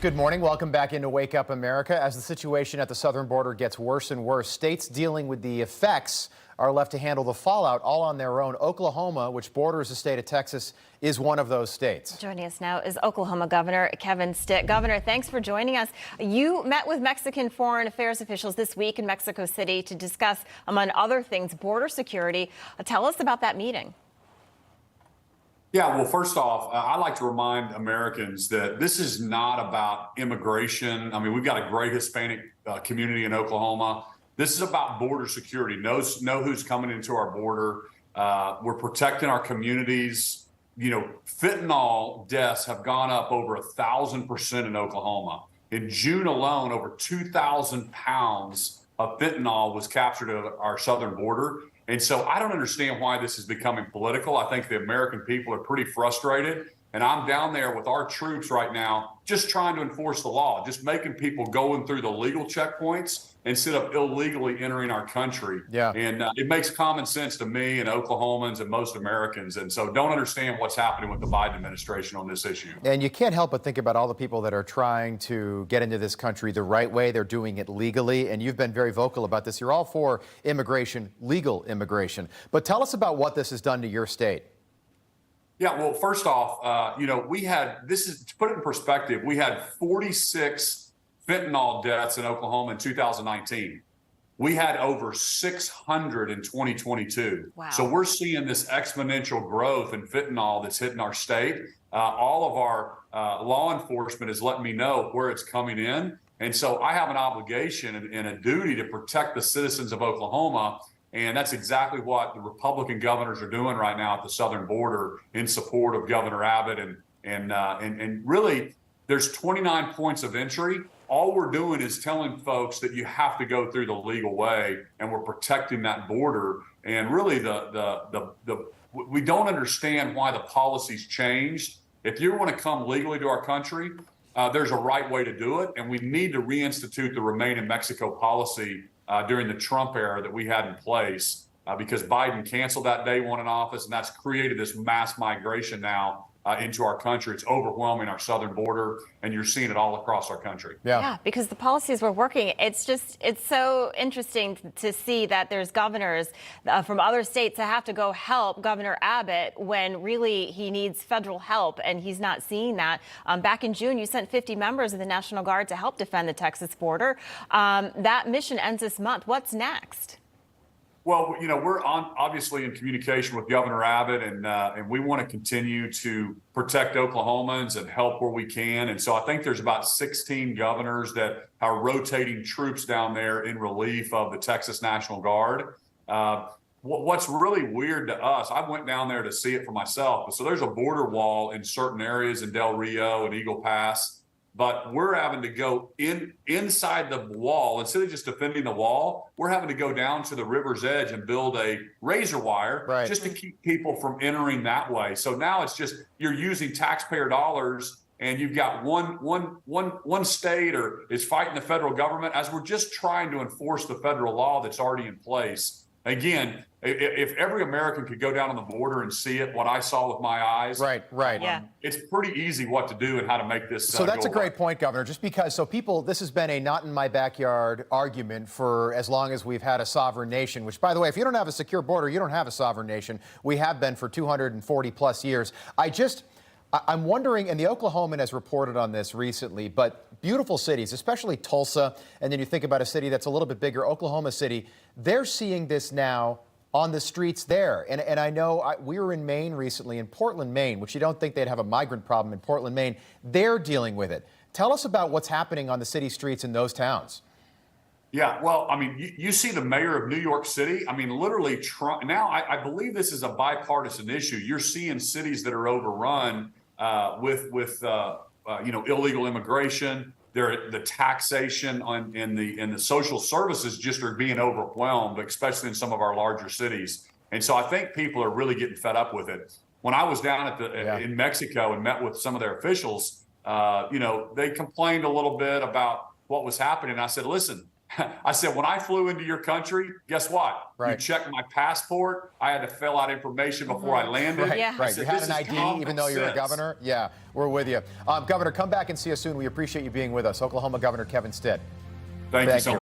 Good morning. Welcome back into Wake Up America. As the situation at the southern border gets worse and worse, states dealing with the effects are left to handle the fallout all on their own. Oklahoma, which borders the state of Texas, is one of those states. Joining us now is Oklahoma Governor Kevin Stitt. Governor, thanks for joining us. You met with Mexican foreign affairs officials this week in Mexico City to discuss, among other things, border security. Tell us about that meeting. Yeah, well, first off, I'd like to remind Americans that this is not about immigration. I mean, we've got a great Hispanic community in Oklahoma. This is about border security. Know who's coming into our border. We're protecting our communities. You know, fentanyl deaths have gone up over 1,000% in Oklahoma. In June alone, over 2,000 pounds of fentanyl was captured at our southern border. And so I don't understand why this is becoming political. I think the American people are pretty frustrated. And I'm down there with our troops right now, just trying to enforce the law, just making people going through the legal checkpoints instead of illegally entering our country. Yeah. And it makes common sense to me and Oklahomans and most Americans. And so don't understand what's happening with the Biden administration on this issue. And you can't help but think about all the people that are trying to get into this country the right way. They're doing it legally. And you've been very vocal about this. You're all for immigration, legal immigration. But tell us about what this has done to your state. Yeah, well, first off, you know, to put it in perspective, we had 46 fentanyl deaths in Oklahoma in 2019. We had over 600 in 2022. Wow. So we're seeing this exponential growth in fentanyl that's hitting our state. All of our law enforcement is letting me know where it's coming in. And so I have an obligation and a duty to protect the citizens of Oklahoma. And that's exactly what the Republican governors are doing right now at the southern border in support of Governor Abbott. And really, there's 29 points of entry. All we're doing is telling folks that you have to go through the legal way, and we're protecting that border. And really, we don't understand why the policy's changed. If you want to come legally to our country, there's a right way to do it, and we need to reinstitute the Remain in Mexico policy during the Trump era that we had in place because Biden canceled that day one in office, and that's created this mass migration now into our country. It's overwhelming our southern border, and you're seeing it all across our country. Yeah, because the policies were working. It's so interesting to see that there's governors from other states that have to go help Governor Abbott when really he needs federal help, and he's not seeing that. Back in June, you sent 50 members of the National Guard to help defend the Texas border. That mission ends this month. What's next? Well, you know, we're obviously in communication with Governor Abbott, and we want to continue to protect Oklahomans and help where we can. And so I think there's about 16 governors that are rotating troops down there in relief of the Texas National Guard. What's really weird to us, I went down there to see it for myself. So there's a border wall in certain areas in Del Rio and Eagle Pass. But we're having to go inside the wall. Instead of just defending the wall, we're having to go down to the river's edge and build a razor wire just to keep people from entering that way. So now it's just you're using taxpayer dollars, and you've got one state or is fighting the federal government as we're just trying to enforce the federal law that's already in place. Again, if every American could go down on the border and see it, what I saw with my eyes, right. It's pretty easy what to do and how to make this. So that's a great point, Governor. Just because, this has been a not in my backyard argument for as long as we've had a sovereign nation. Which, by the way, if you don't have a secure border, you don't have a sovereign nation. We have been for 240 plus years. I'm wondering, and the Oklahoman has reported on this recently, but beautiful cities, especially Tulsa, and then you think about a city that's a little bit bigger, Oklahoma City, they're seeing this now on the streets there. And I know we were in Maine recently, in Portland, Maine, which you don't think they'd have a migrant problem in Portland, Maine. They're dealing with it. Tell us about what's happening on the city streets in those towns. Yeah, well, I mean, you see the mayor of New York City. I mean, literally, Trump. Now, I believe this is a bipartisan issue. You're seeing cities that are overrun with illegal immigration. The taxation and the social services just are being overwhelmed, especially in some of our larger cities. And so I think people are really getting fed up with it. When I was down in Mexico and met with some of their officials, they complained a little bit about what was happening. I said, listen, I said, when I flew into your country, guess what? Right. You checked my passport. I had to fill out information before I landed. Right, Yeah. right. Said, You had "This an is ID common even though you're a sense." governor. Yeah, we're with you. Governor, come back and see us soon. We appreciate you being with us. Oklahoma Governor Kevin Stitt. Thank you so much.